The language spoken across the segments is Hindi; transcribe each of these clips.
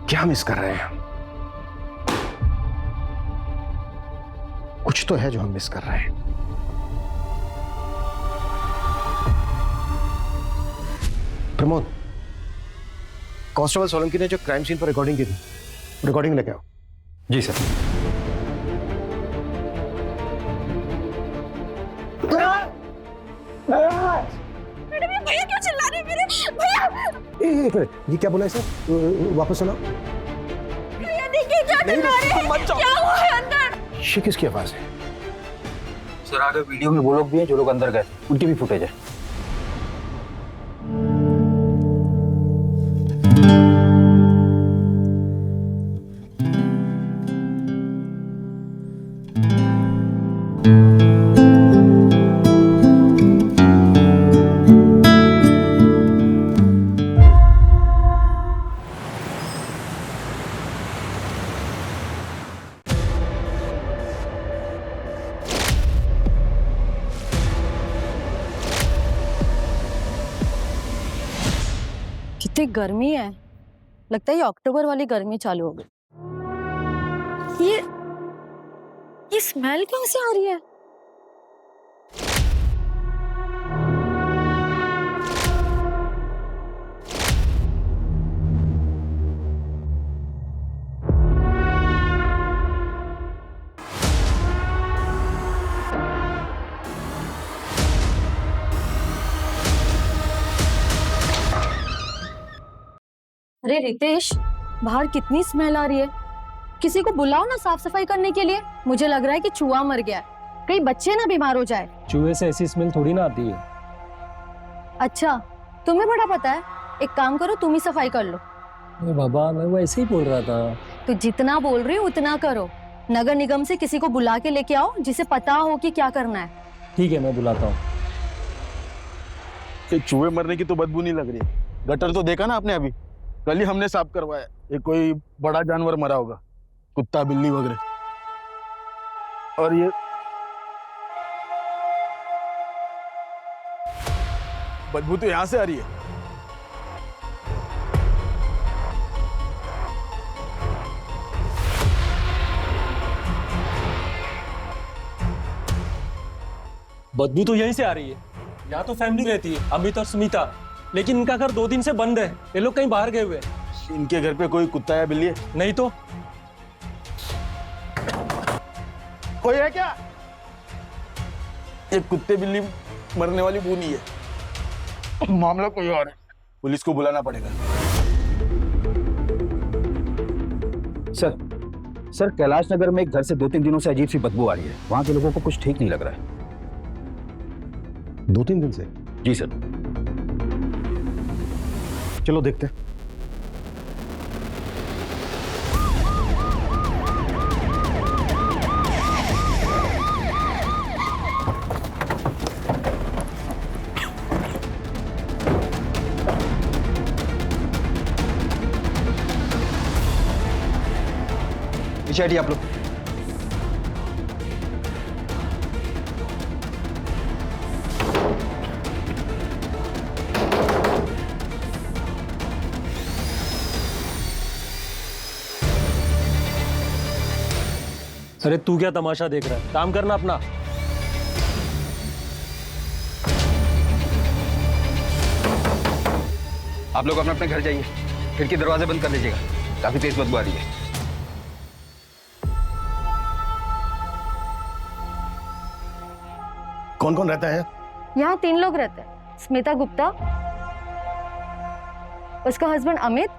क्या मिस कर रहे हैं? कुछ तो है जो हम मिस कर रहे हैं। प्रमोद, कांस्टेबल सोलंकी ने जो क्राइम सीन पर रिकॉर्डिंग की थी, रिकॉर्डिंग लेके आओ। जी सर। मैडम, ये भैया क्यों चिल्ला रहे हैं मेरे? भैया! एक मिनट, ये क्या बोला है सर? वापस सुनाओ। भैया देखिए क्या चिल्ला रहे हैं? क्या हुआ है अंदर? ये किसकी आवाज है? सर आगे वीडियो में वो लोग भी हैं जो लोग अंदर गए, उनकी भी फुटेज है। कितनी गर्मी है, लगता है ये अक्टूबर वाली गर्मी चालू हो गई। ये स्मेल कहाँ से आ रही है? अरे रितेश, बाहर कितनी स्मेल आ रही है। किसी को बुलाओ ना साफ सफाई करने के लिए। मुझे लग रहा है कि चूहा मर गया है, कहीं बच्चे ना बीमार हो जाए। चूहे से ऐसी स्मेल थोड़ी ना आती है। अच्छा, तुम्हें बड़ा पता है। एक काम करो, तुम ही सफाई कर लो। अरे बाबा, मैं वो ऐसे ही बोल रहा था। तो जितना बोल रही हो उतना करो। नगर निगम से किसी को बुला के लेके आओ जिसे पता हो कि क्या करना है। ठीक है, मैं बुलाता हूँ। ये चूहे मरने की तो बदबू नहीं लग रही। गटर तो देखा ना आपने अभी, कल ही हमने साफ करवाया। ये कोई बड़ा जानवर मरा होगा, कुत्ता बिल्ली वगैरह। और ये बदबू तो यहां से आ रही है। बदबू तो यहीं से आ रही है। यहाँ तो फैमिली रहती है, अमित और स्मिता, लेकिन इनका घर 2 दिन से बंद है। ये लोग कहीं बाहर गए हुए हैं। इनके घर पे कोई कुत्ता या बिल्ली है? नहीं तो। कोई है क्या? ये कुत्ते बिल्ली मरने वाली बू नहीं है, मामला कोई और है। पुलिस को बुलाना पड़ेगा। सर कैलाश नगर में एक घर से 2-3 दिनों से अजीब सी बदबू आ रही है। वहां के लोगों को कुछ ठीक नहीं लग रहा है। 2-3 दिन से? जी सर। चलो देखते हैं। पीछे हटिए आप लोग। अरे तू क्या तमाशा देख रहा है? काम करना अपना। आप लोग अपने अपने घर जाइए, खिड़की दरवाजे बंद कर लीजिएगा, काफी तेज बदबू आ रही है। कौन कौन रहता है? यहाँ 3 लोग रहते हैं। स्मिता गुप्ता, उसका हस्बैंड अमित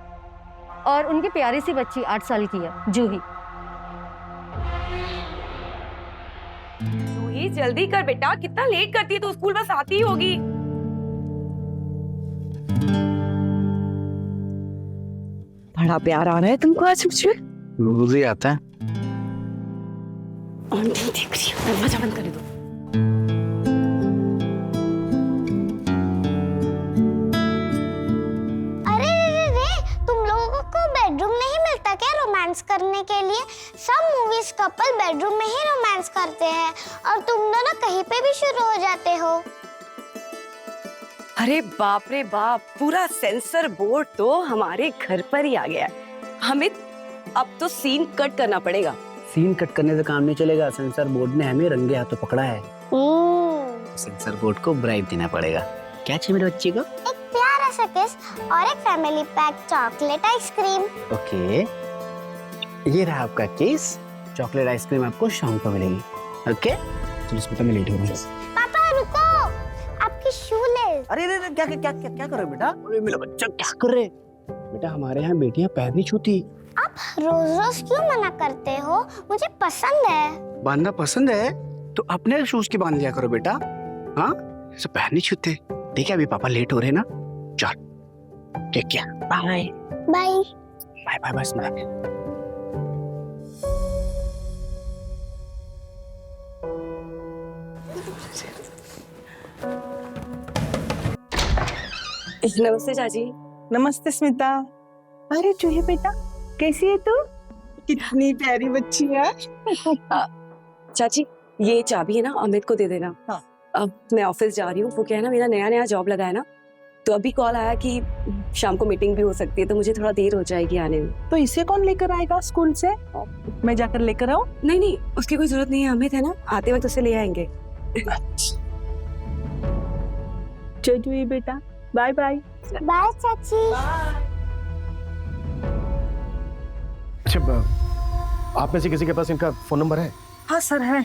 और उनकी प्यारी सी बच्ची 8 साल की है, जूही। जूही जल्दी कर बेटा, कितना लेट करती है, तो स्कूल बस आती ही होगी। बड़ा प्यार आ रहा है तुमको आज मुझे। रोज ही आता है। आंटी देख रही है, दरवाजा बंद कर दो। रोमांस करने के लिए? सब मूवीज कपल बेडरूम में ही रोमांस करते हैं और तुम दोनों कहीं पे भी शुरू हो जाते हो। अरे बाप रे बाप, पूरा सेंसर बोर्ड तो हमारे घर पर ही आ गया। अमित अब तो सीन कट करना पड़ेगा। सीन कट करने से काम नहीं चलेगा। सेंसर बोर्ड ने हमें रंगे हाथों पकड़ा है। सेंसर बोर्ड को ब्राइब देना पड़ेगा। क्या चाहिए मेरे बच्चे को? एक प्यारा सा किस और एक family pack chocolate ice cream. Okay, ये रहा आपका केस। चॉकलेट आइसक्रीम आपको शाम को मिलेगी। ओके, चलो स्मिता मैं लेट हो रहा हूँ। पापा रुको, आपकी शूलेस। अरे अरे क्या क्या क्या क्या कर रहे हो बेटा? अरे मेरा बच्चा क्या कर रहे? बेटा हमारे यहाँ बेटियां पैर नहीं छूती। आप रोज रोज क्यों मना करते हो? मुझे पसंद है। बांधना पसंद है तो अपने शूज के बांध लिया करो बेटा। हाँ, ऐसे पैर नहीं छूते। ठीक है, अभी पापा लेट हो रहे हैं ना। चल ठीक है, बाय बाय बाय बाय बस मैं नमस्ते चाची। नमस्ते स्मिता। अरे चूहे बेटा, कैसी है तू? कितनी प्यारी बच्ची है। चाची ये चाबी है ना, अमित को दे देना। हाँ। अब मैं ऑफिस जा रही हूँ। वो क्या है ना, मेरा नया नया जॉब लगा है ना, तो अभी कॉल आया कि शाम को मीटिंग भी हो सकती है, तो मुझे थोड़ा देर हो जाएगी आने में। तो इसे कौन लेकर आएगा स्कूल से? मैं जाकर लेकर आऊं? नहीं नहीं, उसकी कोई जरूरत नहीं है। अमित है ना, आते वक्त उसे ले आएंगे। चल चूहे बेटा, बाय बाय। बाय चाची। अच्छा, आप में से किसी के पास इनका फोन नंबर है? हाँ सर है।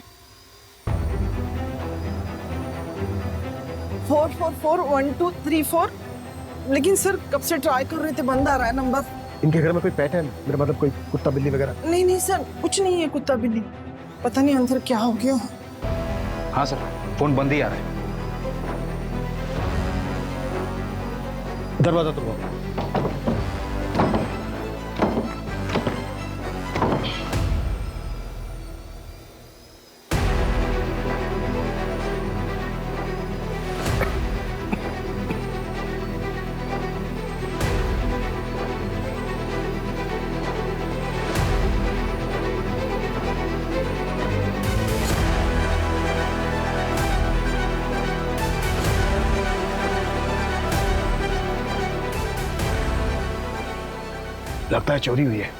444123 लेकिन सर कब से ट्राई कर रहे थे, बंद आ रहा है नंबर। इनके घर में कोई पेट है? मेरा मतलब कोई कुत्ता बिल्ली वगैरह? नहीं नहीं सर, कुछ नहीं है कुत्ता बिल्ली। पता नहीं अंदर क्या हो गया। हाँ सर, फोन बंद ही आ रहा है। दरवाजा तोड़ो। लगता है चोरी हुई है।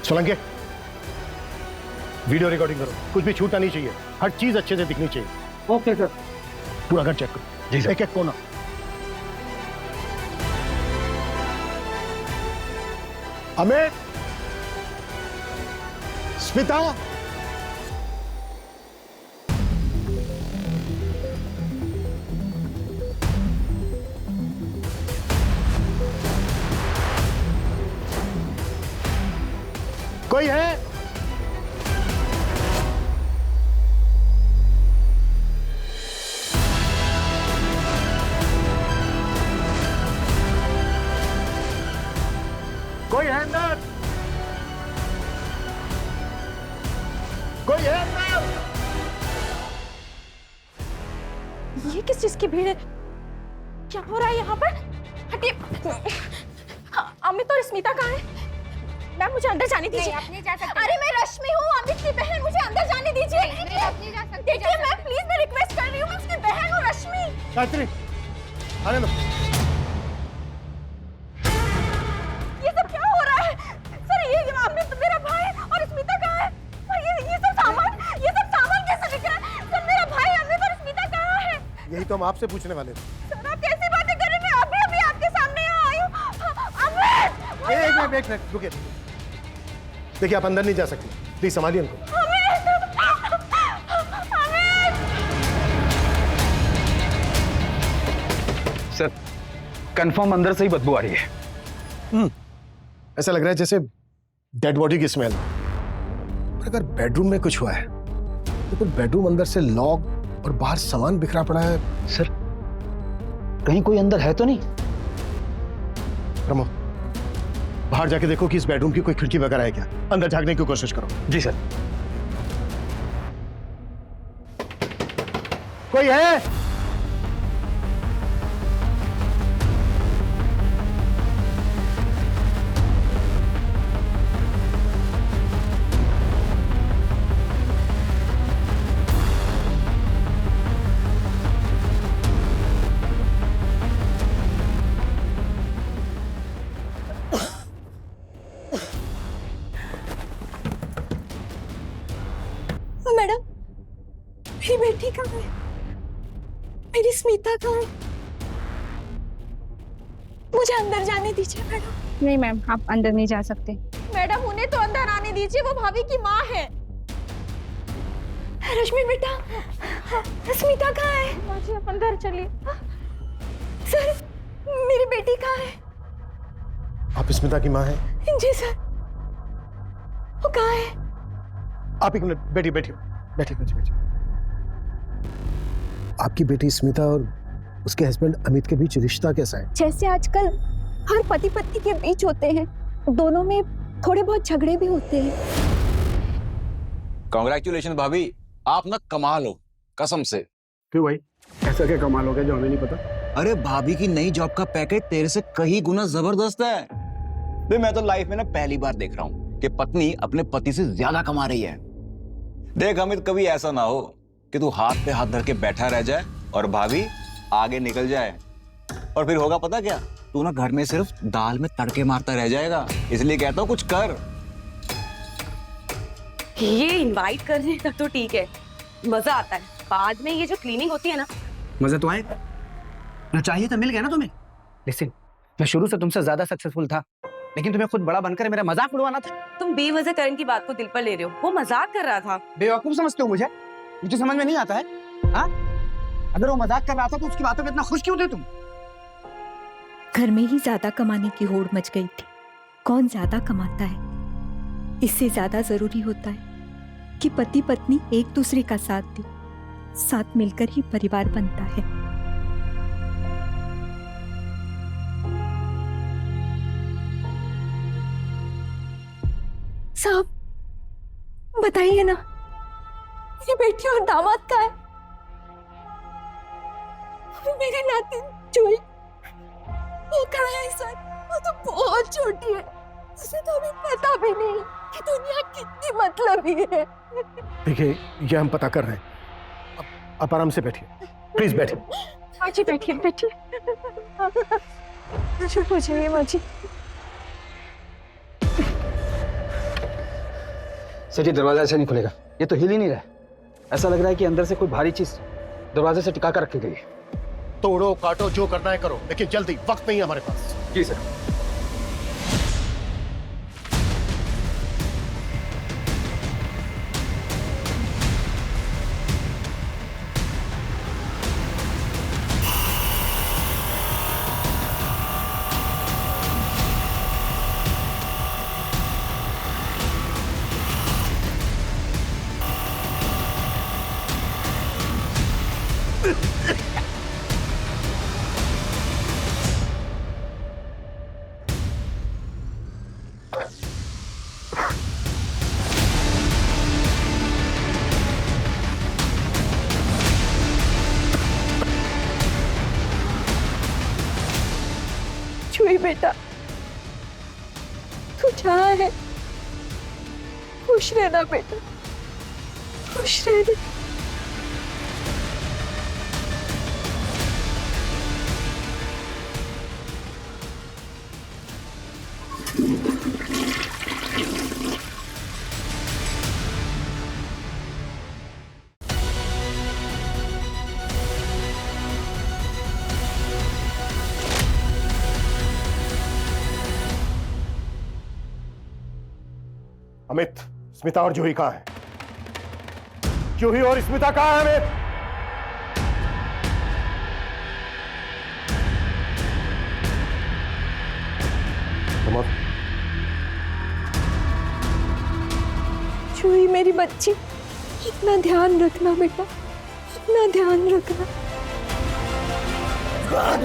सोलंके, वीडियो रिकॉर्डिंग करो। कुछ भी छूटना नहीं चाहिए। हर चीज अच्छे से दिखनी चाहिए। Okay sir. पूरा घर चेक करो। जी सर। एक एक कोना। अमित, स्मिता, कोई है? कोई है अंदर? कोई है अंदर? ये किस चीज की भीड़ है? क्या हो रहा है यहाँ पर? हटिए। अमित और स्मिता कहाँ है? मैम मुझे अंदर जाने दीजिए। आप नहीं जा सकते। अरे मैं रश्मि हूँ, अमित की बहन। मुझे अंदर जाने दीजिए। नहीं, आप नहीं जा सकते। देखिए मैम, प्लीज मैं रिक्वेस्ट कर रही हूँ। मैं उसकी बहन हूँ, रश्मि। गायत्री, आने दो। ये सब क्या हो रहा है? सर ये अमित मेरा भाई और स्मिता कहाँ है? और ये सब सामान कैसे दिख रहा है? सर मेरा भाई अमित और स्मिता कहाँ है? यही तो हम आपसे पूछने वाले थे। सर आप कैसी बातें कर रहे हैं? मैं अभी आपके सामने यहाँ आई हूँ। अमित! एक मिनट रुकिए। देखिए, आप अंदर नहीं जा सकते। प्लीज संभालिए उनको। सर, कंफर्म अंदर से ही बदबू आ रही है। ऐसा लग रहा है जैसे डेड बॉडी की स्मेल। पर अगर बेडरूम में कुछ हुआ है तो फिर बेडरूम अंदर से लॉक और बाहर सामान बिखरा पड़ा है। सर, कहीं कोई अंदर है तो नहीं? प्रमोद, बाहर जाके देखो कि इस बेडरूम की कोई खिड़की वगैरह है क्या। अंदर झांकने की कोशिश करो। जी सर। कोई है? मैडम, मेरी बेटी कहाँ है? मेरी स्मिता कहाँ है? मुझे अंदर जाने दीजिए मैडम। नहीं मैम, आप अंदर नहीं जा सकते। मैडम, उन्हें तो अंदर आने दीजिए, वो भाभी की माँ है। रश्मि बेटा, स्मिता कहाँ है? माँ जी, आप अंदर चलिए। सर, मेरी बेटी कहाँ है? आप स्मिता की माँ हैं? जी सर। वो कहाँ है? आप एक मिनट बैठिए बैठिए बैठिए बैठिए बैठिए। आपकी बेटी स्मिता और उसके हस्बैंड अमित के बीच रिश्ता कैसा है? जैसे आजकल हर पति पत्नी के बीच होते हैं, दोनों में थोड़े बहुत झगड़े भी होते हैं। कांग्रेचुलेशन भाभी, आप ना कमाल हो, कसम से। क्यों भाई, ऐसा क्या कमाल हो गया जो हमें नहीं पता? अरे भाभी की नई जॉब का पैकेज तेरे से कहीं गुना जबरदस्त है। भाई मैं तो लाइफ में ना पहली बार देख रहा हूँ कि पत्नी अपने पति से ज्यादा कमा रही है। देख अमित, कभी ऐसा ना हो कि तू हाथ पे हाथ धर के बैठा रह जाए और भाभी आगे निकल जाए, और फिर होगा पता क्या, तू ना घर में सिर्फ दाल में तड़के मारता रह जाएगा। इसलिए कहता हूँ कुछ कर। ये इनवाइट करने तक तो ठीक है, मजा आता है, बाद में ये जो क्लीनिंग होती है ना। मजा तो आए ना, चाहिए तो मिल गया ना तुम्हें। लिसन, मैं शुरू से तुमसे ज्यादा सक्सेसफुल था, लेकिन तुम्हें खुद बड़ा बनकर मेरा मजाक उड़वाना था। तुम बेवजह करण की बात को दिल पर ले रहे हो, वो मजाक कर रहा था। बेवकूफ समझते हो मुझे? मुझे समझ में नहीं आता है। हाँ, अगर वो मजाक कर रहा था तो उसकी बातों में इतना खुश क्यों थे तुम? घर में ही ज्यादा कमाने की होड़ मच गई थी। कौन ज्यादा कमाता है, इससे ज्यादा जरूरी होता है कि पति पत्नी एक दूसरे का साथ दे, साथ मिलकर ही परिवार बनता है। साहब, बताइए ना, मेरी बेटी और दामाद का है? मेरी नातिन जुई, वो कहाँ है सर? वो तो बहुत छोटी है, उसे तो अभी पता भी नहीं कि दुनिया कितनी मतलबी है। देखिए, ये हम पता कर रहे हैं। आप आराम से बैठिए, प्लीज बैठिए। माँ जी बैठिए बैठिए। चुप हो जाइए माँ जी। सर जी, दरवाजा ऐसे नहीं खुलेगा, ये तो हिल ही नहीं रहा है। ऐसा लग रहा है कि अंदर से कोई भारी चीज दरवाजे से टिका कर रखी गई है। तोड़ो काटो जो करना है करो, लेकिन जल्दी, वक्त नहीं है हमारे पास। जी सर। जुई बेटा, तू जहाँ है खुश रहना बेटा, खुश रहना। अमित, स्मिता और जूही कहाँ है? जूही और स्मिता कहाँ है अमित? जूही मेरी बच्ची, इतना ध्यान रखना बेटा, इतना ध्यान रखना।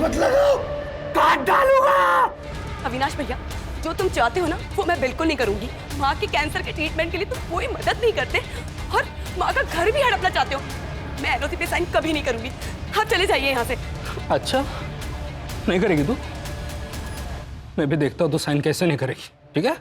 मत लगाओ, काट डालूंगा। अविनाश भैया, जो तुम चाहते हो ना वो मैं बिल्कुल नहीं करूंगी। माँ के कैंसर के ट्रीटमेंट के लिए तुम कोई मदद नहीं करते और माँ का घर भी हड़पना चाहते हो। मैं एलओसी पे साइन कभी नहीं करूंगी। आप चले जाइए यहाँ से। अच्छा, नहीं करेगी तू? मैं भी देखता हूँ तो साइन कैसे नहीं करेगी, ठीक है?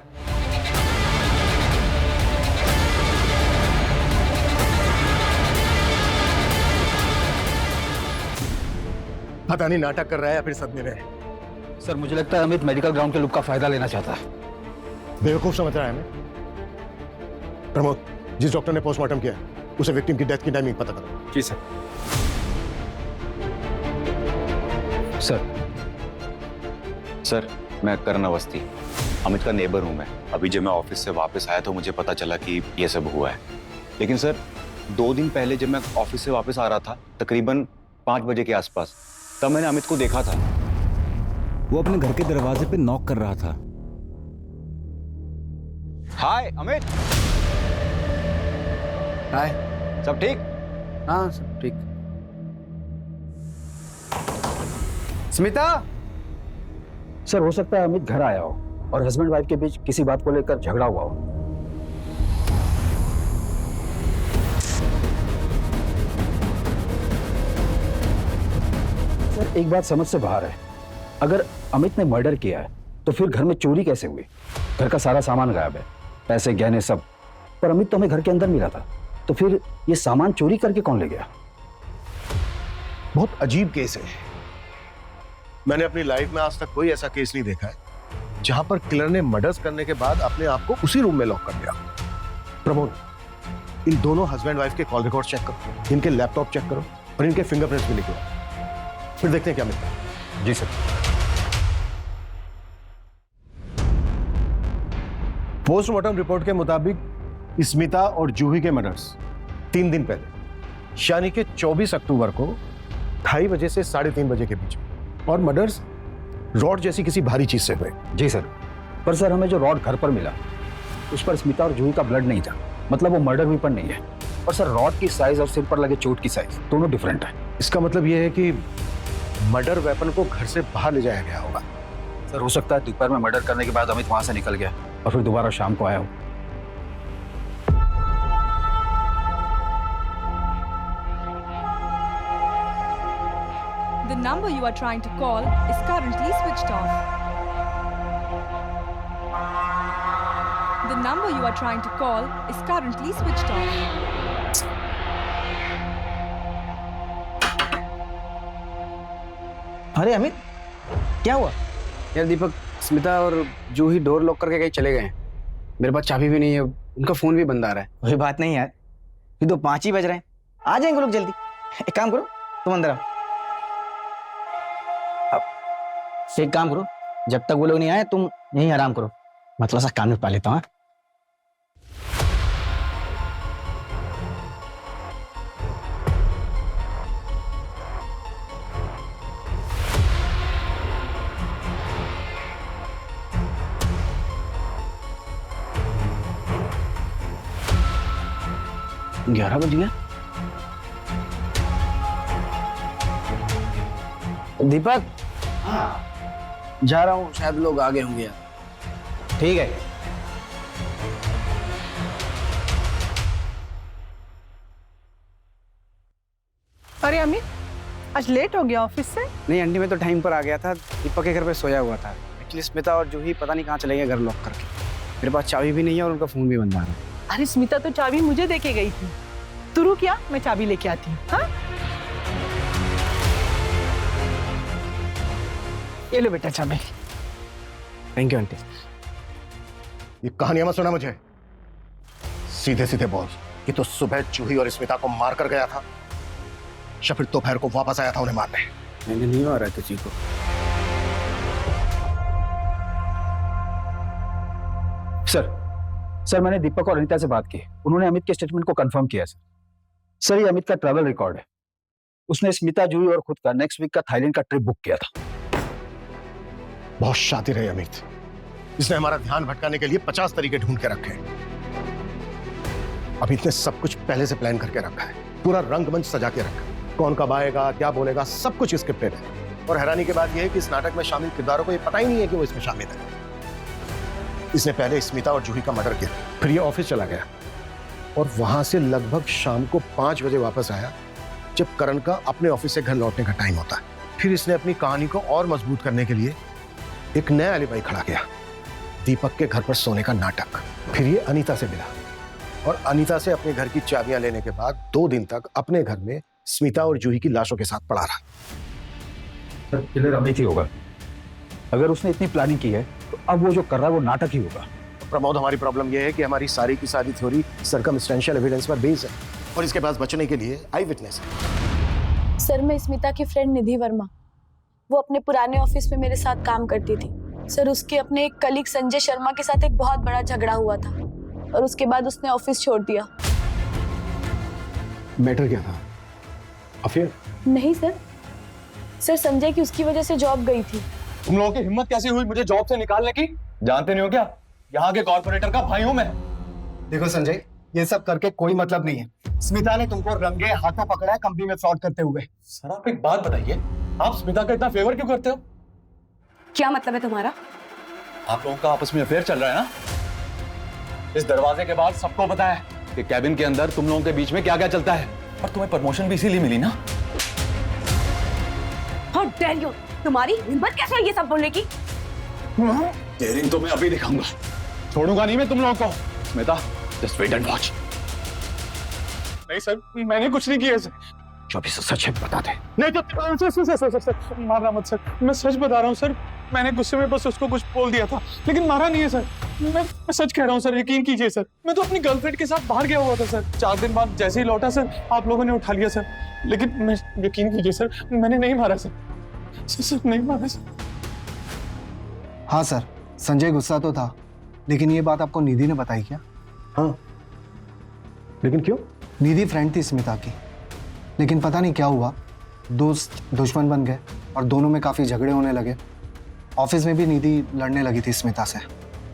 पता नहीं नाटक कर रहा है या फिर सदमे में है। सर मुझे लगता है अमित मेडिकल ग्राउंड के लुक का फायदा लेना चाहता है। बेवकूफ समझ रहा है हमें। प्रमोद, जिस डॉक्टर ने पोस्टमार्टम किया उसे विक्टिम की डेथ की टाइमिंग पता करो। जी सर। सर सर, मैं करण अवस्थी, अमित का नेबर हूं मैं। अभी जब मैं ऑफिस से वापस आया तो मुझे पता चला कि ये सब हुआ है। लेकिन सर, 2 दिन पहले जब मैं ऑफिस से वापस आ रहा था, तकरीबन 5 बजे के आसपास, तब मैंने अमित को देखा था। वो अपने घर के दरवाजे पे नॉक कर रहा था। हाय अमित। हाय। सब ठीक? हाँ सब ठीक। स्मिता। सर हो सकता है अमित घर आया हो और हस्बैंड वाइफ के बीच किसी बात को लेकर झगड़ा हुआ हो। सर एक बात समझ से बाहर है, अगर अमित ने मर्डर किया है तो फिर घर में चोरी कैसे हुई? घर का सारा सामान गायब है, पैसे गहने सब, पर अमित तो हमें घर के अंदर मिला था, तो फिर ये सामान चोरी करके कौन ले गया? बहुत अजीब केस है। मैंने अपनी लाइफ में आज तक कोई ऐसा केस नहीं देखा है जहां पर किलर ने मर्डर्स करने के बाद अपने आप को उसी रूम में लॉक कर दिया। प्रमोद, इन दोनों हस्बैंड वाइफ के कॉल रिकॉर्ड चेक करो, इनके लैपटॉप चेक करो और इनके फिंगरप्रिंट्स भी लिखो, फिर देखते हैं क्या मिलता है। जी सर। पोस्टमार्टम रिपोर्ट के मुताबिक स्मिता और जूही के मर्डर्स 3 दिन पहले यानी कि 24 अक्टूबर को 2:30 बजे से 3:30 बजे के बीच में, और मर्डर्स रॉड जैसी किसी भारी चीज से हुए। जी सर। पर सर हमें जो रॉड घर पर मिला उस पर स्मिता और जूही का ब्लड नहीं था, मतलब वो मर्डर वेपन नहीं है। और सर रॉड की साइज और सिर पर लगे चोट की साइज दोनों डिफरेंट है। इसका मतलब यह है कि मर्डर वेपन को घर से बाहर ले जाया गया होगा। सर हो सकता है दोपहर में मर्डर करने के बाद अमित वहां से निकल गया और फिर दोबारा शाम को आया हो। The number you are trying to call is currently switched off. The number you are trying to call is currently switched off. अरे अमित क्या हुआ? यार दीपक, स्मिता और जूही डोर लॉक करके कहीं चले गए हैं। मेरे पास चाबी भी नहीं है, उनका फोन भी बंद आ रहा है। कोई बात नहीं यार, ये तो 5 ही बज रहे हैं, आ जाएंगे लोग जल्दी। एक काम करो, तुम अंदर आओ। अब एक काम करो, जब तक वो लोग नहीं आए तुम यहीं आराम करो, मैं थोड़ा सा काम निपटा लेता हूँ। हाँ 11 बज गया। दीपक जा रहा हूँ, शायद लोग आगे होंगे यार। ठीक है। अरे अमित, आज लेट हो गया ऑफिस से? नहीं आंटी, मैं तो टाइम पर आ गया था, दीपक के घर पे सोया हुआ था। एक्चुअली स्मिता और जूही पता नहीं कहाँ चले गए घर लॉक करके। मेरे पास चाबी भी नहीं है और उनका फोन भी बंद आ रहा है। अरे स्मिता तो चाबी मुझे देके गई थी। तू रुक, क्या मैं चाबी लेके आती हूँ। हाँ ये लो बेटा चाबी। Thank you aunty. ये कहानियां मत सुना मुझे, सीधे सीधे बोल कि तो सुबह जूही और स्मिता को मार कर गया था या फिर दोपहर को वापस आया था उन्हें मारने? मैंने नहीं मारा है तुझी को। सर मैंने दीपक और अनीता से बात की, उन्होंने अमित के स्टेटमेंट को कंफर्म किया। सर ये अमित का ट्रैवल रिकॉर्ड है। उसने स्मिता, जूही और खुद का नेक्स्ट वीक का थाईलैंड का ट्रिप बुक किया था। बहुत शातिर है अमित, इसने हमारा ध्यान भटकाने के लिए 50 तरीके ढूंढ के रखे हैं। अमित ने सब कुछ पहले से प्लान करके रखा है, पूरा रंगमंच सजा के रखा है। कौन कब आएगा, क्या बोलेगा, सब कुछ स्क्रिप्टेड है। और हैरानी की बात यह है कि इस नाटक में शामिल किरदारों को यह पता ही नहीं है कि वो इसमें शामिल है। इसने पहले स्मिता और जूही का मर्डर किया, फिर ये ऑफिस चला गया और वहां से लगभग शाम को 5 बजे वापस आया, जब करण का अपने ऑफिस से घर लौटने का टाइम होता है। फिर इसने अपनी कहानी को और मजबूत करने के लिए एक नया एलिबाई खड़ा किया, दीपक के घर पर सोने का नाटक। फिर ये अनीता से मिला और अनीता से अपने घर की चाबियां लेने के बाद 2 दिन तक अपने घर में स्मिता और जूही की लाशों के साथ पड़ा रहा। सर किलर अमित ही होगा। अगर उसने इतनी प्लानिंग की है तो अब वो जो कर रहा है वो नाटक ही होगा। प्रमोद, हमारी प्रॉब्लम यह है कि हमारी सारी की सारी थ्योरी सर्कमस्टेंशियल एविडेंस पर बेस्ड है और इसके पास बचने के लिए आई विटनेस है। सर, मैं स्मिता की फ्रेंड निधि वर्मा, वो अपने पुराने ऑफिस में मेरे साथ काम करती थी। सर, उसके अपने एक कलीग संजय शर्मा के साथ एक बहुत बड़ा झगड़ा हुआ था और उसके बाद उसने ऑफिस छोड़ दिया। मैटर क्या था? अफेयर? नहीं सर, संजय की उसकी वजह से जॉब गई थी। तुम लोगों की हिम्मत कैसे हुई मुझे जॉब से निकालने की? जानते नहीं हो क्या, यहाँ के कॉर्पोरेटर का भाई हूं मैं। देखो संजय, ये सब करके कोई मतलब नहीं है। स्मिता ने तुमको रंगे हाथों पकड़ा है कंपनी में फ्रॉड करते हुए। सर आप एक बात बताइए, आप स्मिता का इतना फेवर क्यों करते हो? क्या मतलब है तुम्हारा? आप लोगों का आपस में अफेयर चल रहा है ना? इस दरवाजे के बाद सबको पता है कि कैबिन के अंदर तुम लोगों के बीच में क्या क्या चलता है, और तुम्हें प्रमोशन भी इसीलिए मिली ना? How dare you! तुम्हारी हिम्मत कैसे है ये सब बोलने की? डेयरिंग तो मैं अभी दिखाऊंगा, छोड़ूंगा नहीं मैं तुम लोगों को। Smita, just wait and watch. नहीं सर, मैंने कुछ नहीं किया सर। जो भी सच है बता दे। नहीं तो सर, मारना मत सर, मैं सच बता रहा हूँ सर। मैंने गुस्से में बस उसको कुछ बोल दिया था, लेकिन मारा नहीं है सर। मैं सच कह रहा हूँ सर, यकीन कीजिए सर। मैं तो अपनी गर्लफ्रेंड के साथ बाहर गया हुआ था सर। 4 दिन बाद जैसे ही लौटा सर, आप लोगों ने उठा लिया सर। लेकिन मैं, यकीन कीजिए सर, मैंने नहीं मारा सर। सर नहीं मारा सर। हाँ सर, संजय गुस्सा तो था, लेकिन ये बात आपको निधि ने बताई क्या? हाँ, लेकिन क्यों? निधि फ्रेंड थी स्मिता की, लेकिन पता नहीं क्या हुआ, दोस्त दुश्मन बन गए और दोनों में काफी झगड़े होने लगे। ऑफिस में भी निधि लड़ने लगी थी स्मिता से।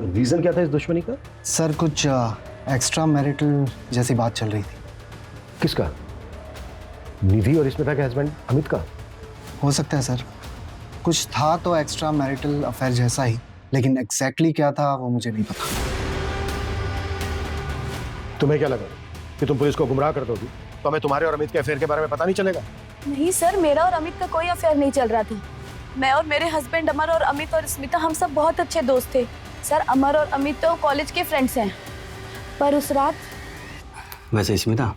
रीजन क्या था इस दुश्मनी का? सर कुछ एक्स्ट्रा मैरिटल जैसी बात चल रही थी। किसका? निधि और स्मिता के हस्बैंड अमित का? हो सकता है सर, कुछ था तो एक्स्ट्रा मैरिटल अफेयर जैसा ही, लेकिन एग्जैक्टली क्या था वो मुझे नहीं पता। तुम्हें क्या लगा कि तुम पुलिस को गुमराह कर दोगी तो हमें तुम्हारे और अमित के अफेयर के बारे में पता नहीं चलेगा? नहीं सर, मेरा और अमित का कोई अफेयर नहीं चल रहा था। मैं और मेरे हस्बैंड अमर और अमित और स्मिता, हम सब बहुत अच्छे दोस्त थे। सर, अमर और अमित तो कॉलेज के फ्रेंड्स हैं, पर उस रात। वैसे स्मिता,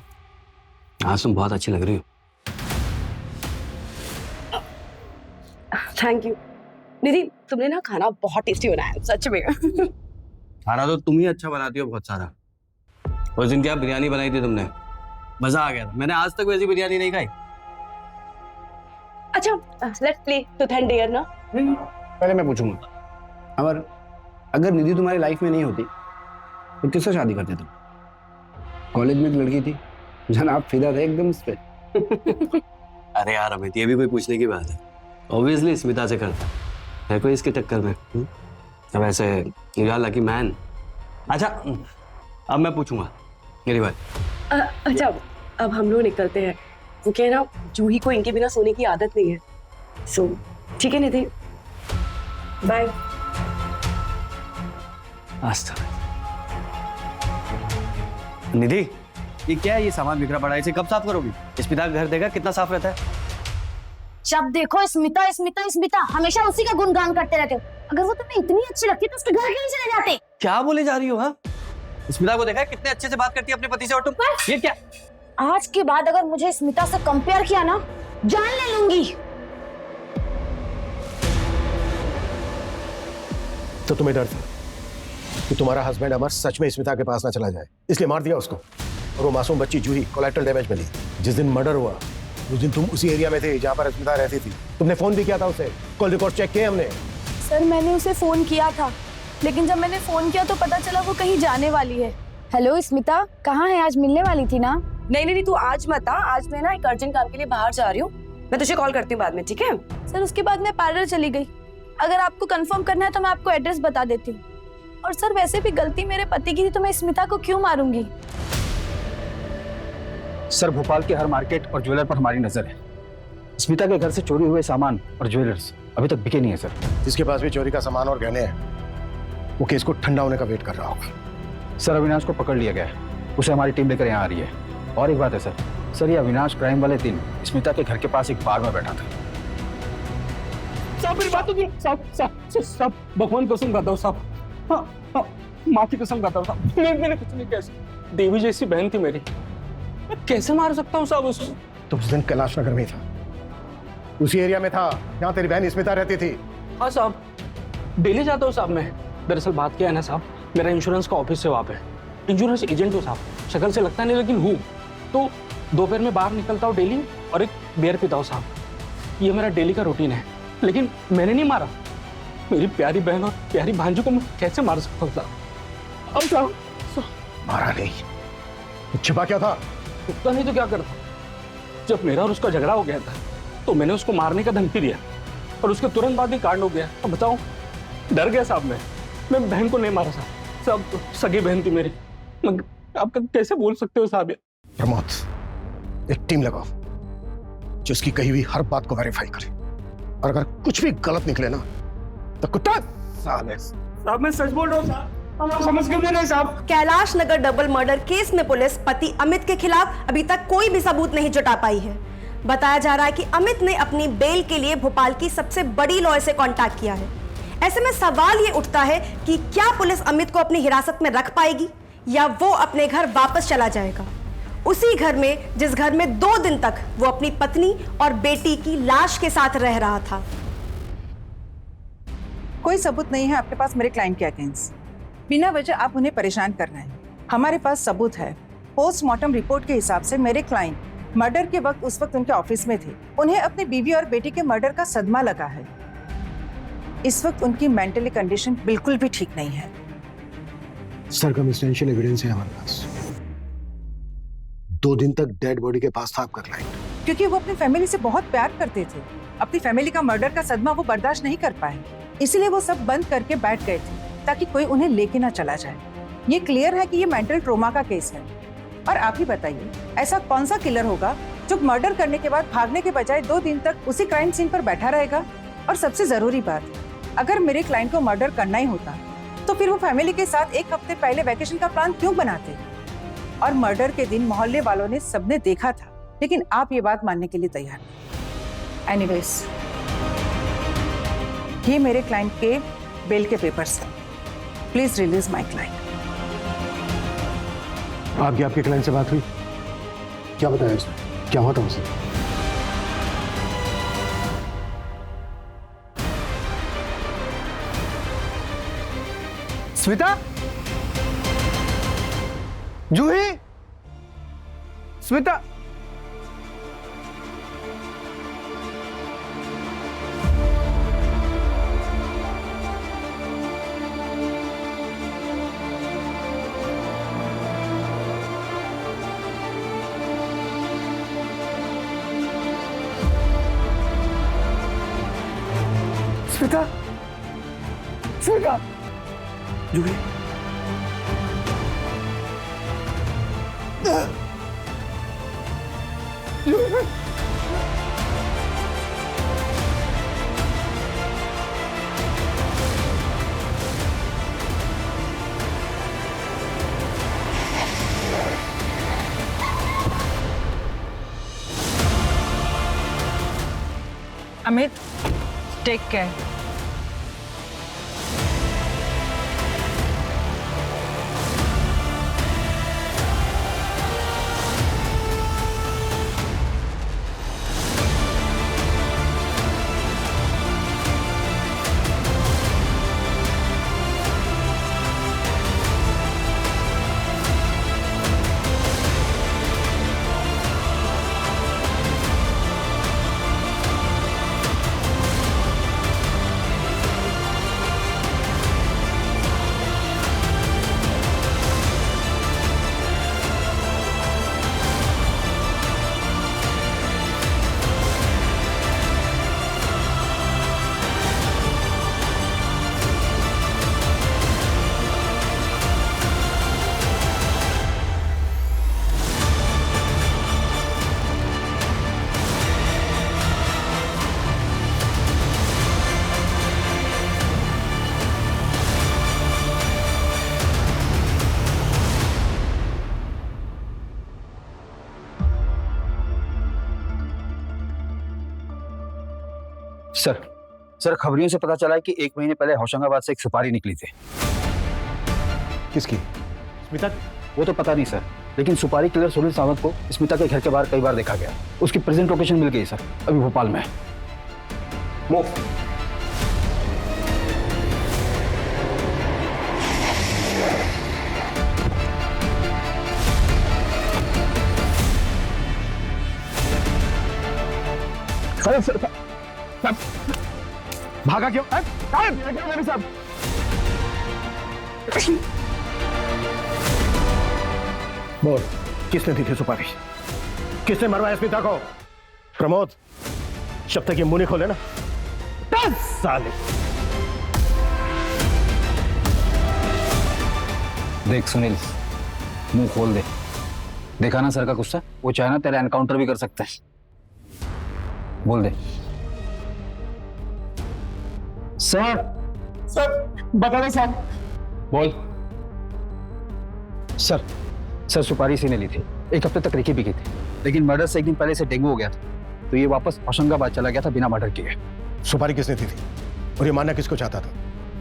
आज तुम बहुत अच्छी लग रही हो। थैंक यू निधि, तुमने ना खाना बहुत टेस्टी बनाया है, सच में। खाना तो तुम ही अच्छा बनाती हो बहुत सारा। उस दिन क्या बिरयानी बनाई थी तुमने, मजा आ गया था। मैंने आज तक वैसी बिरयानी नहीं खाई। अच्छा, let's play truth and dare ना। पहले मैं पूछूंगा, अगर निधि तुम्हारी लाइफ में नहीं होती तो किससे शादी करते तुम? कॉलेज में एक लड़की थी, जनाब फिदा थे एकदम उस पे। अरे यार अमित, ये भी कोई पूछने की बात है? ऑब्वियसली स्मिता से करता है कोई इसके टक्कर में। अब ऐसे यू आर लकी मैन। अच्छा, अब मैं पूछूंगा मेरी बात। अच्छा, अब हम लोग निकलते हैं। वो कह ना, जूही को इनके बिना सोने की आदत नहीं है। सो ठीक है निधि, बाय। निधि, ये क्या है? ये सामान बिखरा पड़ा है, इसे कब साफ करोगी? स्मिता का घर देखा कितना साफ रहता है। जब देखो स्मिता स्मिता स्मिता, हमेशा उसी का गुणगान करते रहते हो। अगर वो तुम्हें इतनी अच्छी लगती तो उसके घर क्यों नहीं चले जाते? क्या बोले जा रही हो? हाँ, स्मिता को देखा है कितने अच्छे से बात करती है अपने पति से, और तुम ये क्या? आज के बाद अगर मुझे स्मिता से कंपेयर किया ना, जान ले लूंगी। तो तुम्हें डर था कि तुम्हारा हस्बैंड अमर सच में स्मिता के पास ना चला जाए, इसलिए मार दिया उसको, और वो मासूम बच्ची जूही कोलैटरल डैमेज मिली। जिस दिन मर्डर हुआ उस दिन तुम उसी एरिया में थे जहां पर स्मिता रहती थी। तुमने फोन भी किया था उसे, कॉल रिकॉर्ड चेक किए हमने। सर, मैंने उसे फोन किया था, लेकिन जब मैंने फोन किया तो पता चला वो कहीं जाने वाली है। हेलो स्मिता, कहाँ है? आज मिलने वाली थी ना? नहीं, तू आज मत आ। आज मैं ना एक अर्जेंट काम के लिए बाहर जा रही हूँ, मैं तुझे कॉल करती हूँ बाद में, ठीक है? सर, उसके बाद मैं पार्लर चली गई। अगर आपको कंफर्म करना है तो मैं आपको एड्रेस बता देती हूँ। और सर, वैसे भी गलती मेरे पति की थी, तो मैं स्मिता को क्यों मारूंगी? सर, भोपाल के हर मार्केट और ज्वेलर पर हमारी नजर है। स्मिता के घर से चोरी हुए सामान और ज्वेलर्स अभी तक बिके नहीं है सर। जिसके पास भी चोरी का सामान और गहने हैं, वो केस को ठंडा होने का वेट कर रहा होगा। सर, अविनाश को पकड़ लिया गया है, उसे हमारी टीम लेकर यहाँ आ रही है। और एक बात है सर, ये अविनाश क्राइम वाले दिन स्मिता के घर के पास एक बार में बैठा था। साहब मेरी बात तो सुनिए। साहब भगवान कसम खाता हूँ साहब, हाँ, माँ की कसम खाता हूँ साहब, मैंने कुछ नहीं किया। देवी जैसी बहन थी मेरी, मैं कैसे मार सकता हूँ साहब उसको? तो उस दिन कैलाश नगर में था, उसी एरिया में था जहाँ तेरी बहन स्मिता रहती थी। हाँ साहब, डेली जाता हूँ साहब मैं। दरअसल बात क्या है ना साहब, मेरा इंश्योरेंस का ऑफिस से वहाँ पे इंश्योरेंस एजेंट हो साहब, शक्ल से लगता नहीं लेकिन हूँ। तो दोपहर में बाहर निकलता हूँ डेली और एक बियर पीता हूँ साहब। ये मेरा डेली का रूटीन है। लेकिन मैंने नहीं मारा, मेरी प्यारी बहन और प्यारी भांजू को मैं कैसे मार सकता हूँ साहब? अब साहब मारा नहीं, छिपा क्या था? उतना नहीं तो क्या करता। जब मेरा और उसका झगड़ा हो गया था तो मैंने उसको मारने का धमकी दिया और उसके तुरंत बाद ही कांड हो गया। अब बताओ, डर गया साहब मैं बहन को नहीं मारा साहब, सब सगी बहन थी मेरी। आप कैसे बोल सकते हो साहब? प्रमोद, एक टीम लगाओ जो उसकी कही हुई हर बात को वेरीफाई करे, और अगर कुछ भी गलत निकले ना तो कुत्ता साले। साहब मैं सच बोल रहा हूँ साहब, आप समझ क्यों नहीं रहे साहब? Kailash Nagar double murder case में पुलिस पति अमित के खिलाफ अभी तक कोई भी सबूत नहीं जुटा पाई है। बताया जा रहा है कि अमित ने अपनी बेल के लिए भोपाल की सबसे बड़ी लॉयर से कांटेक्ट किया है। ऐसे में सवाल ये उठता है कि क्या पुलिस अमित को अपनी हिरासत में रख पाएगी या वो अपने घर वापस चला जाएगा, उसी घर में जिस घर में 2 दिन तक वो अपनी पत्नी और बेटी की लाश के साथ रह रहा था। कोई सबूत नहीं है आपके पास मेरे क्लाइंट के अगेंस्ट। बिना वजह आप उन्हें परेशान कर रहे हैं। हमारे पास सबूत है। पोस्टमार्टम रिपोर्ट के हिसाब से मेरे क्लाइंट मर्डर के वक्त उस वक्त उनके ऑफिस में थे। उन्हें अपनी बीवी और बेटी के मर्डर का सदमा लगा है। इस वक्त उनकी मेंटली कंडीशन बिल्कुल भी ठीक नहीं है। सर्कमस्टेंशियल एविडेंस है हमारे पास। 2 दिन तक डेड बॉडी के पास था आपका क्लाइंट, क्योंकि वो अपनी फैमिली से बहुत प्यार करते थे। अपनी फैमिली का मर्डर का सदमा वो बर्दाश्त नहीं कर पाए, इसलिए वो सब बंद करके बैठ गए थे ताकि कोई उन्हें लेके ना चला जाए। ये क्लियर है कि ये मेंटल ट्रोमा का केस है। और आप ही बताइए, ऐसा कौन सा किलर होगा जो मर्डर करने के बाद भागने के बजाय 2 दिन तक उसी क्राइम सीन पर बैठा रहेगा? और सबसे जरूरी बात, अगर मेरे क्लाइंट को मर्डर करना ही होता तो फिर वो फैमिली के साथ 1 हफ्ते पहले वैकेशन का प्लान क्यों बनाते? और मर्डर के दिन मोहल्ले वालों ने सबने देखा था, लेकिन आप ये बात मानने के लिए तैयार नहीं। एनीवेज, ये मेरे क्लाइंट के बेल के पेपर्स हैं। Please release my client. आपके क्लाइंट से बात हुई? क्या बताया उसने? क्या हुआ था उसे? Smita, Juhi, Smita. Smita, Smita, Juhi. Amit, take care. Sir खबरियों से पता चला है कि 1 महीने पहले होशंगाबाद से एक सुपारी निकली थी। किसकी? स्मिता? वो तो पता नहीं सर, लेकिन सुपारी किलर सुनील सावंत को स्मिता के घर के बाहर कई बार देखा गया। उसकी प्रेजेंट लोकेशन मिल गई सर, अभी भोपाल में है। अरे सर, भागा क्यों? मेरे साथ बोल, किसने दी थी सुपारी? किसने मरवाया स्मिता को? प्रमोद, जब तक ये मुंह नहीं खोले ना 10 साल। देख सुनील, मुंह खोल दे। देखा ना सर का गुस्सा? वो चाहे ना तेरा एनकाउंटर भी कर सकता है। बोल दे। सर बता दे सर। बोल। सर सुपारी इसी ने ली थी। 1 हफ्ते तक रिकी भी की थी, लेकिन मर्डर से 1 दिन पहले से डेंगू हो गया था, तो ये वापस होशंगाबाद चला गया था बिना मर्डर किए। सुपारी किसने दी थी और ये मारना किसको चाहता था?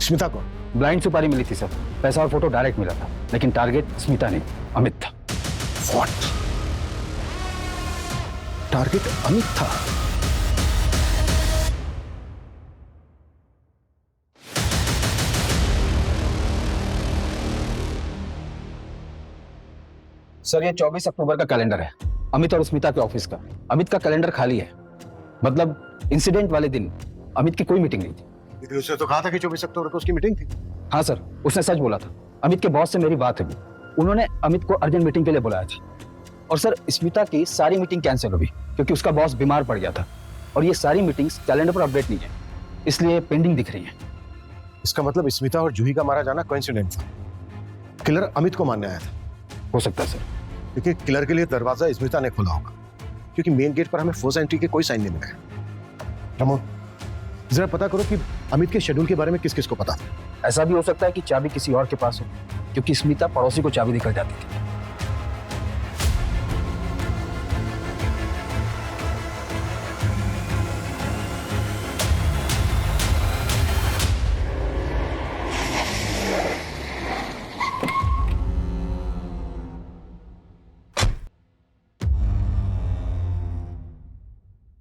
स्मिता को? ब्लाइंड सुपारी मिली थी सर, पैसा और फोटो डायरेक्ट मिला था, लेकिन टारगेट स्मिता नहीं अमित था। What? टारगेट अमित था? सर ये 24 अक्टूबर का कैलेंडर है, अमित और स्मिता के ऑफिस का। अमित का कैलेंडर खाली है, मतलब इंसिडेंट वाले दिन अमित की कोई मीटिंग नहीं थी। लेकिन उसने तो कहा था कि 24 अक्टूबर को उसकी मीटिंग थी। हाँ सर, उसने सच बोला था। अमित के बॉस से मेरी बात हुई, उन्होंने अमित को अर्जेंट मीटिंग के लिए बुलाया था। और सर स्मिता की सारी मीटिंग कैंसिल हुई क्योंकि उसका बॉस बीमार पड़ गया था, और ये सारी मीटिंग्स कैलेंडर पर अपडेट नहीं है, इसलिए पेंडिंग दिख रही है। इसका मतलब स्मिता और जूही का मारा जाना कोइंसिडेंट था। किलर अमित को मारने आया था। हो सकता है सर, क्योंकि किलर के लिए दरवाजा स्मिता ने खोला होगा, क्योंकि मेन गेट पर हमें फोर्स एंट्री के कोई साइन नहीं मिला है। प्रमोद, जरा पता करो कि अमित के शेड्यूल के बारे में किस किस को पता था। ऐसा भी हो सकता है कि चाबी किसी और के पास हो, क्योंकि स्मिता पड़ोसी को चाबी देकर जाती थी।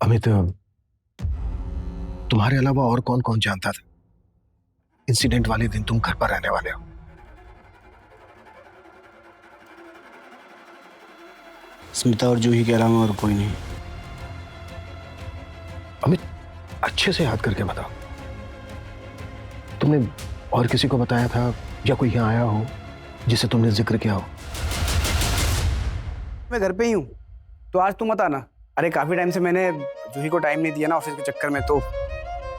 अमित, तुम्हारे अलावा और कौन कौन जानता था इंसिडेंट वाले दिन तुम घर पर रहने वाले हो? स्मिता और जूही के अलावा और कोई नहीं। अमित, अच्छे से याद करके बताओ, तुमने और किसी को बताया था या कोई यहाँ आया हो जिसे तुमने जिक्र किया हो? मैं घर पे ही हूँ, तो आज तुम मत आना। अरे काफी टाइम से मैंने जूही को टाइम नहीं दिया ना ऑफिस के चक्कर में, तो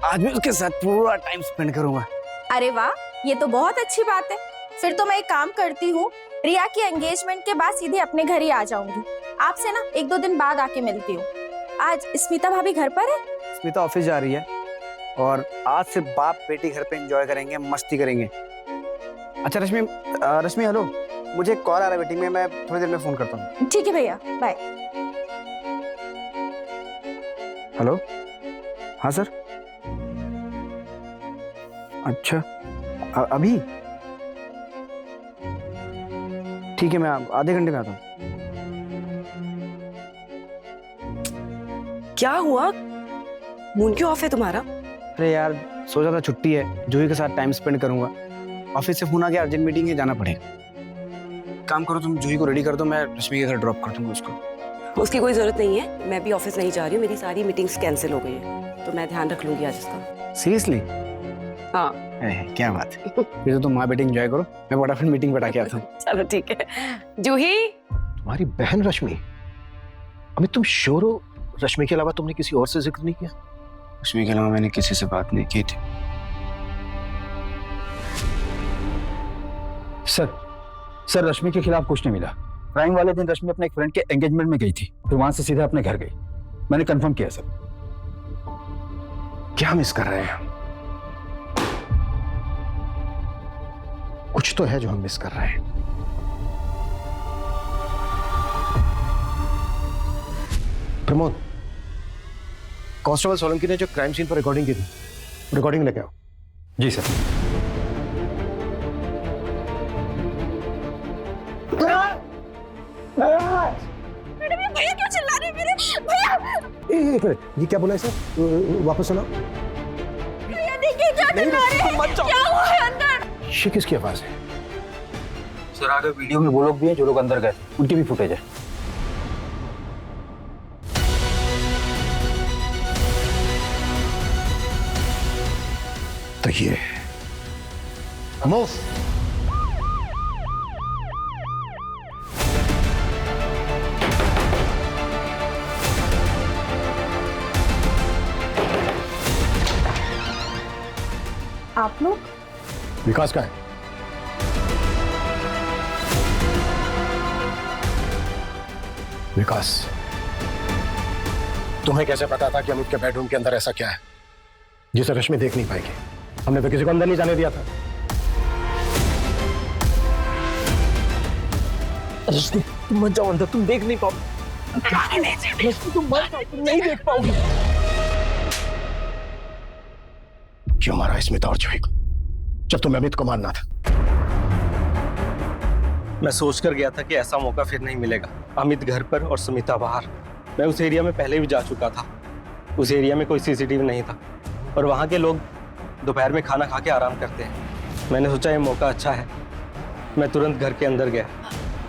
आज मैं उसके साथ पूरा टाइम स्पेंड करूंगा। अरे वाह, ये तो बहुत अच्छी बात है। फिर तो मैं एक काम करती हूँ, रिया की एंगेजमेंट के बाद सीधे अपने घर ही आ जाऊंगी। आपसे ना 1-2 दिन बाद आके मिलती हूँ। आज स्मिता भाभी घर पर है? स्मिता ऑफिस जा रही है और आज से बाप बेटी घर पे एंजॉय करेंगे, मस्ती करेंगे। अच्छा रश्मि हेलो, मुझे कॉल आ रहा है मीटिंग में, मैं थोड़ी देर में फोन करता हूँ। ठीक है भैया, बाय। हेलो, हाँ सर। अच्छा अभी ठीक है, मैं आधे घंटे में आता हूँ। क्या हुआ? मून क्यों ऑफ है तुम्हारा? अरे यार, सोचा था छुट्टी है, जूही के साथ टाइम स्पेंड करूंगा। ऑफिस से फोन आ गया, अर्जेंट मीटिंग है, जाना पड़ेगा। काम करो, तुम जूही को रेडी कर दो, मैं रश्मि के घर ड्रॉप कर दूंगा उसको। उसकी कोई जरूरत नहीं है, मैं भी ऑफिस नहीं जा रही हूँ, मेरी सारी मीटिंग्स कैंसिल हो गई है, तो मैं ध्यान रख लूंगी आज इसका। सीरियसली? हाँ। क्या बात है। फिर तो तुम माँ बेटी एंजॉय करो, मैं फटाफट मीटिंग बटा के आता हूँ। चलो ठीक है। जूही, तुम्हारी बहन रश्मि? अमित, तुम श्योर हो रश्मि के अलावा तुमने किसी और से जिक्र नहीं किया? रश्मि के अलावा मैंने किसी से बात नहीं की थी। सर रश्मि के खिलाफ कुछ नहीं मिला। क्राइम वाले दिन रश्मि अपने एक फ्रेंड के एंगेजमेंट में गई थी, फिर वहां से सीधा अपने घर गई। मैंने कंफर्म किया सर। क्या मिस कर रहे हैं? कुछ तो है जो हम मिस कर रहे हैं। प्रमोद, कांस्टेबल सोलंकी ने जो क्राइम सीन पर रिकॉर्डिंग की थी, रिकॉर्डिंग लेके आओ। जी सर। भैया क्यों चिल्ला रहे हैं मेरे? भैया! एक मिनट, ये क्या बोला है सर? वापस सुनाओ। भैया देखिए क्या चिल्ला रहे हैं? क्या हुआ है अंदर? ये किसकी आवाज है? सर आगे वीडियो में वो लोग भी हैं जो लोग अंदर गए, उनकी भी फुटेज है। तो ये मूव। आप लोग? विकास का है। विकास, तुम्हें कैसे पता था कि अमित के बेडरूम के अंदर ऐसा क्या है जिसे रश्मि देख नहीं पाएगी? हमने तो किसी को अंदर नहीं जाने दिया था। रश्मि, तुम मत जाओ अंदर, तुम देख नहीं पाओगे। रश्मि, तुम मत जाओ, तुम नहीं देख पाओगी। क्यों मारा स्मिता और जूही को जब तुम्हें अमित को मारना था? मैं सोच कर गया था कि ऐसा मौका फिर नहीं मिलेगा। अमित घर पर और सुमिता बाहर। मैं उस एरिया में पहले भी जा चुका था। उस एरिया में कोई सीसीटीवी नहीं था और वहाँ के लोग दोपहर में खाना खा के आराम करते हैं। मैंने सोचा ये मौका अच्छा है। मैं तुरंत घर के अंदर गया।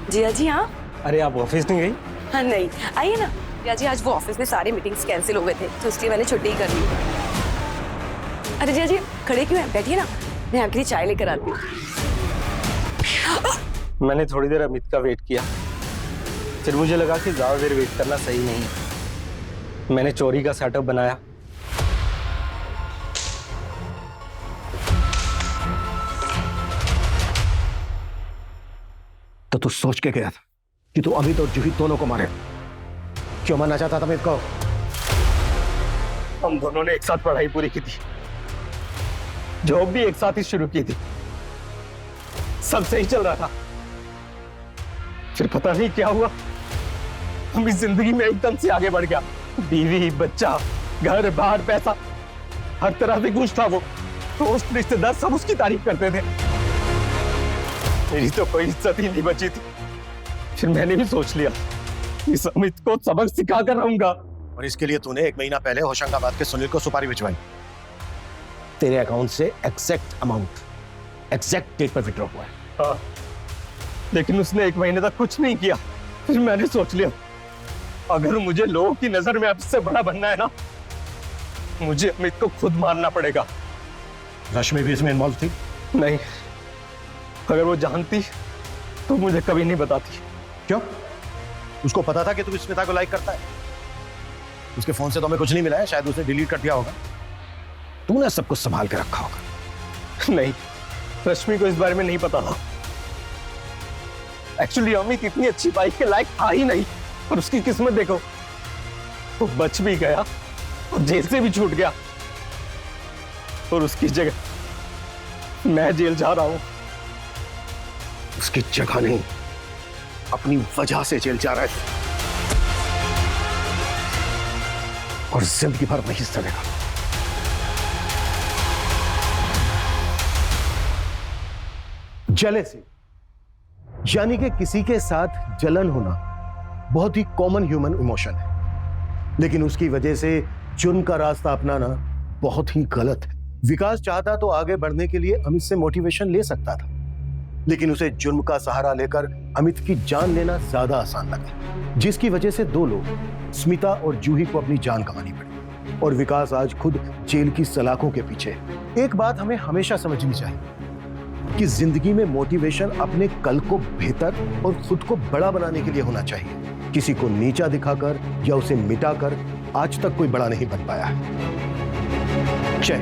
जिया जी हाँ। अरे आप ऑफिस नहीं गई? हाँ नहीं, आइए ना। जिया जी आज वो ऑफिस में सारे मीटिंग्स कैंसिल हो गए थे तो इसलिए मैंने छुट्टी कर ली। अरे जिया जी खड़े क्यों हैं? बैठिए ना, मैं आपके लिए चाय लेकर आती हूँ। मैंने थोड़ी देर अमित का वेट किया, फिर मुझे लगा कि ज़्यादा देर वेट करना सही नहीं है। मैंने चोरी का सेटअप बनाया। तो तू सोच के गया था कि तू अमित और जूही दोनों को मारे? क्यों मारना चाहता था अमित को? हम दोनों ने एक साथ पढ़ाई पूरी की थी, जॉब भी एक साथ ही शुरू की थी, सब सही चल रहा था। फिर पता नहीं क्या हुआ, हम इस जिंदगी में एकदम से आगे बढ़ गया। बीवी, बच्चा, घर बार, पैसा, हर तरह से खुश था वो। दोस्त, रिश्तेदार सब उसकी तारीफ करते थे। मेरी तो कोई इज्जत ही नहीं बची थी। फिर मैंने भी सोच लिया इस अमित को सबक सिखा कर रहूंगा। और इसके लिए तूने 1 महीना पहले होशंगाबाद के सुनील को सुपारी भिजवाई। तेरे अकाउंट से एग्जैक्ट अमाउंट, एग्जैक्ट डेट पर विड्रॉ हुआ है। हाँ, लेकिन उसने 1 महीने तक कुछ नहीं किया। फिर मैंने सोच लिया अगर मुझे लोगों की नजर में आपसे बड़ा बनना है ना, मुझे अमित को खुद मारना पड़ेगा। रश्मि भी इसमें इन्वॉल्व थी? नहीं, अगर वो जानती तो मुझे कभी नहीं बताती। क्यों? उसको पता था कि तू स्मिता को लाइक करता है? उसके फोन से तो हमें कुछ नहीं मिला है, शायद उसने डिलीट कर दिया होगा। तूने सब कुछ संभाल के रखा होगा। नहीं, रश्मि को इस बारे में नहीं पता था। एक्चुअली अमित इतनी अच्छी बाइक के लायक था ही नहीं, और उसकी किस्मत देखो, वो बच भी गया और जेल से भी छूट गया, और उसकी जगह मैं जेल जा रहा हूं। उसकी जगह नहीं, अपनी वजह से जेल जा रहा है, और जिंदगी भर वहीं चलेगा। जेलेसी यानी कि किसी के साथ जलन होना बहुत ही कॉमन ह्यूमन इमोशन है, लेकिन उसकी वजह से जुर्म का रास्ता अपनाना बहुत ही गलत है। विकास चाहता तो आगे बढ़ने के लिए अमित से मोटिवेशन ले सकता था, लेकिन उसे जुर्म का सहारा लेकर अमित की जान लेना ज्यादा आसान लगा, जिसकी वजह से 2 लोग, स्मिता और जूही को अपनी जान गंवानी पड़ी, और विकास आज खुद जेल की सलाखों के पीछे। एक बात हमें हमेशा समझनी चाहिए कि जिंदगी में मोटिवेशन अपने कल को बेहतर और खुद को बड़ा बनाने के लिए होना चाहिए। किसी को नीचा दिखाकर या उसे मिटाकर आज तक कोई बड़ा नहीं बन पाया है। जय